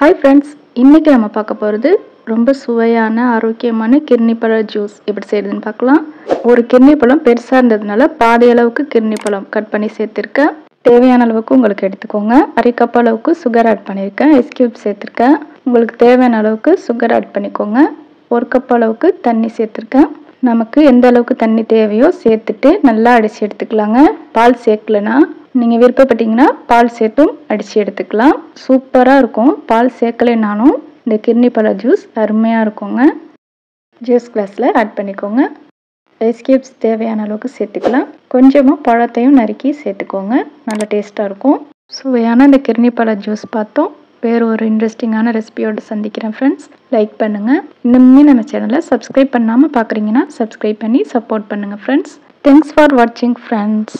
Hi friends, இன்றைக்கி நம்ம பார்க்க போகிறது ரொம்ப சுவையான ஆரோக்கியமான கிர்னி பழ ஜூஸ் எப்படி செய்யுதுன்னு பார்க்கலாம். ஒரு கிர்னி பழம் பெருசாக இருந்ததுனால பாதி அளவுக்கு கிர்னி பழம் கட் பண்ணி சேர்த்துருக்கேன். தேவையான அளவுக்கு உங்களுக்கு எடுத்துக்கோங்க. அரை கப் அளவுக்கு சுகர் ஆட் பண்ணியிருக்கேன். ஐஸ் க்யூப் சேர்த்துருக்கேன். உங்களுக்கு தேவையான அளவுக்கு சுகர் ஆட் பண்ணிக்கோங்க. ஒரு கப் அளவுக்கு தண்ணி சேர்த்துருக்கேன். நமக்கு எந்த அளவுக்கு தண்ணி தேவையோ சேர்த்துட்டு நல்லா அடித்து எடுத்துக்கலாங்க. பால் சேர்க்கலைன்னா நீங்கள் விருப்பப்பட்டீங்கன்னா பால் சேர்த்தும் அடித்து எடுத்துக்கலாம். சூப்பராக இருக்கும். பால் சேர்க்கலைனாலும் இந்த கிர்னி பழ ஜூஸ் அருமையாக இருக்குங்க. ஜூஸ் கிளாஸில் ஆட் பண்ணிக்கோங்க. ஐஸ் க்யூப்ஸ் தேவையான அளவுக்கு சேர்த்துக்கலாம். கொஞ்சமாக பழத்தையும் நறுக்கி சேர்த்துக்கோங்க. நல்லா டேஸ்ட்டாக இருக்கும். சுவையான இந்த கிர்னி பழ ஜூஸ் பார்த்தோம். வேறு ஒரு இன்ட்ரெஸ்டிங்கான ரெசிபியோடு சந்திக்கிறேன் ஃப்ரெண்ட்ஸ். லைக் பண்ணுங்கள். இன்னுமே நம்ம சேனலை சப்ஸ்கிரைப் பண்ணாமல் பார்க்குறீங்கன்னா சப்ஸ்கிரைப் பண்ணி சப்போர்ட் பண்ணுங்கள் ஃப்ரெண்ட்ஸ். தேங்க்ஸ் ஃபார் வாட்சிங் ஃப்ரெண்ட்ஸ்.